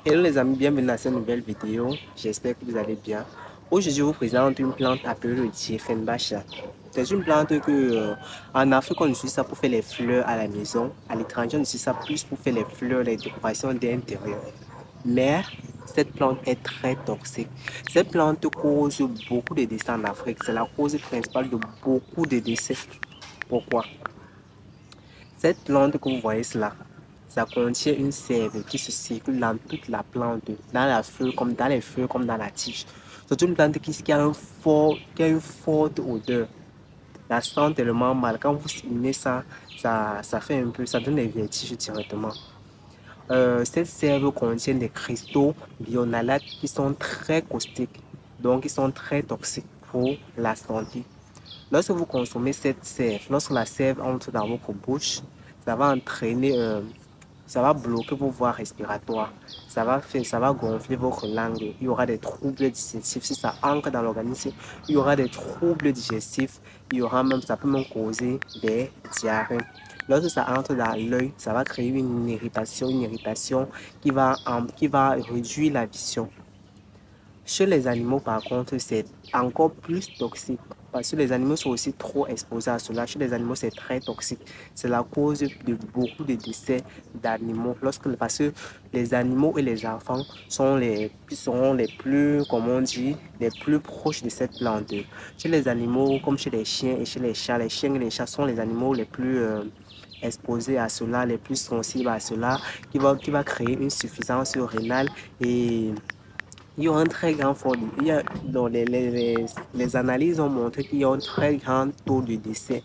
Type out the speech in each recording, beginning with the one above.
Hello les amis, bienvenue à cette nouvelle vidéo. J'espère que vous allez bien. Aujourd'hui, je vous présente une plante appelée le Dieffenbachia. C'est une plante que en Afrique, on utilise ça pour faire les fleurs à la maison. À l'étranger, on utilise ça plus pour faire les fleurs, les décorations d'intérieur. Mais cette plante est très toxique. Cette plante cause beaucoup de décès en Afrique. C'est la cause principale de beaucoup de décès. Pourquoi? Cette plante que vous voyez là, ça contient une sève qui se circule dans toute la plante, dans la feuille comme dans les feuilles comme dans la tige. C'est une plante qui a une forte odeur. Ça sent tellement mal. Quand vous inhalez ça, ça fait un peu, ça donne des vertiges directement. Cette sève contient des cristaux bionalates qui sont très caustiques, donc ils sont très toxiques pour la santé. Lorsque vous consommez cette sève, lorsque la sève entre dans votre bouche, ça va entraîner, ça va bloquer vos voies respiratoires, ça va gonfler votre langue, il y aura des troubles digestifs. Si ça entre dans l'organisme, il y aura des troubles digestifs, il y aura même, ça peut même causer des diarrhées. Lorsque ça entre dans l'œil, ça va créer une irritation qui va réduire la vision. Chez les animaux, par contre, c'est encore plus toxique parce que les animaux sont aussi trop exposés à cela. Chez les animaux, c'est très toxique. C'est la cause de beaucoup de décès d'animaux. Parce que les animaux et les enfants sont les plus, comment on dit, les plus proches de cette plante. Chez les animaux, comme chez les chiens et chez les chiens et les chats sont les animaux les plus exposés à cela, les plus sensibles à cela, qui va créer une suffisance rénale et il y a un très grand folie. Les analyses ont montré qu'il y a un très grand taux de décès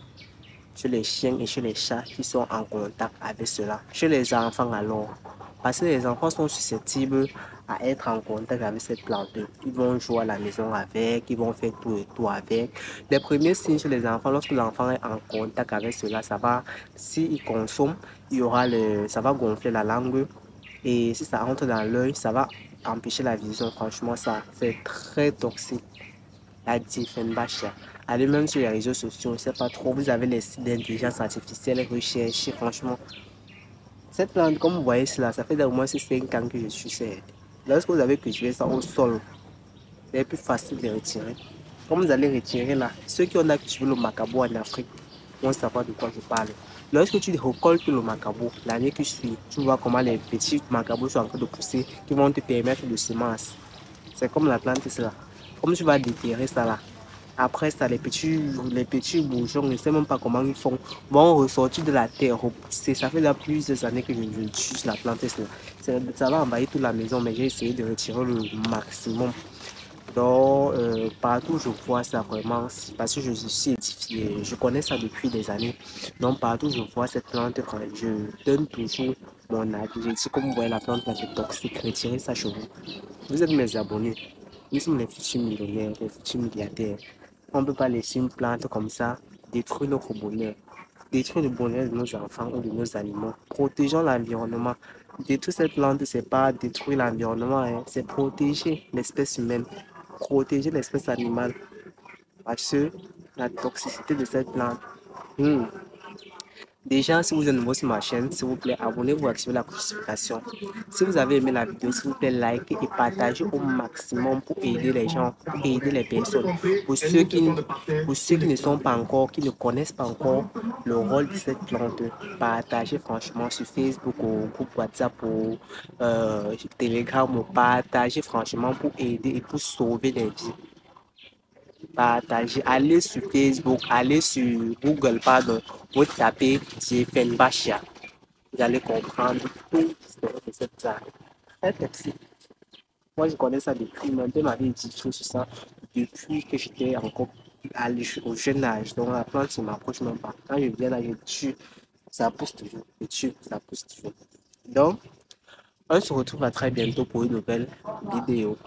chez les chiens et chez les chats qui sont en contact avec cela. Chez les enfants alors, parce que les enfants sont susceptibles à être en contact avec cette plante. Ils vont jouer à la maison avec, ils vont faire tout et tout avec. Les premiers signes chez les enfants, lorsque l'enfant est en contact avec cela, s'il consomme, ça va gonfler la langue. Et si ça rentre dans l'œil, ça va empêcher la vision. Franchement, ça, c'est très toxique. La Dieffenbachia. Allez même sur les réseaux sociaux, je ne sais pas trop, vous avez les sites d'intelligence artificielle, recherchez, franchement. Cette plante, comme vous voyez cela, ça fait au moins 5 ans que je suis sur. Lorsque vous avez cultivé ça au sol, c'est plus facile de retirer. Comme vous allez retirer là, ceux qui ont cultivé le macabo en Afrique vont savoir de quoi je parle. Lorsque tu récoltes le macabo, l'année qui suit, tu vois comment les petits macabos sont en train de pousser, qui vont te permettre de semences. C'est comme la plante cela. Comme tu vas déterrer ça là, après ça, les petits bourgeons, je ne sais même pas comment ils font, vont ressortir de la terre, repousser. Ça fait là plusieurs années que je tue la plante. Ça va envahir toute la maison, mais j'ai essayé de retirer le maximum. Donc, partout je vois ça vraiment, parce que je suis édifié, je connais ça depuis des années. Donc, partout je vois cette plante, je donne toujours mon avis. Je dis, comme vous voyez, la plante là, c'est toxique, retirez ça chez vous. Vous êtes mes abonnés, nous sommes les futurs millionnaires, les futurs milliardaires. On ne peut pas laisser une plante comme ça détruire notre bonheur, détruire le bonheur de nos enfants ou de nos animaux. Protégeons l'environnement. Détruire cette plante, c'est pas détruire l'environnement, hein, c'est protéger l'espèce humaine, protéger l'espèce animale. Parce que la toxicité de cette plante. hmm, Déjà, si vous êtes nouveau sur ma chaîne, s'il vous plaît, abonnez-vous, activez la notification. Si vous avez aimé la vidéo, s'il vous plaît, likez et partagez au maximum pour aider les gens, pour aider les personnes. Pour ceux qui ne sont pas encore, qui ne connaissent pas encore le rôle de cette plante, partagez franchement sur Facebook, au groupe WhatsApp, au Telegram, partagez franchement pour aider et pour sauver des vies. Partagez, allez sur Facebook, allez sur Google, pardon, vous tapez Dieffenbachia. Vous allez comprendre tout l'histoire de cette plante. Très toxique. Moi, je connais ça depuis, mon père m'avait édifié sur ça depuis que j'étais encore au jeune âge. Donc, la plante ne m'approche même pas. Quand je viens là, je tue, ça pousse toujours. Je tue, ça pousse toujours. Donc, on se retrouve à très bientôt pour une nouvelle vidéo.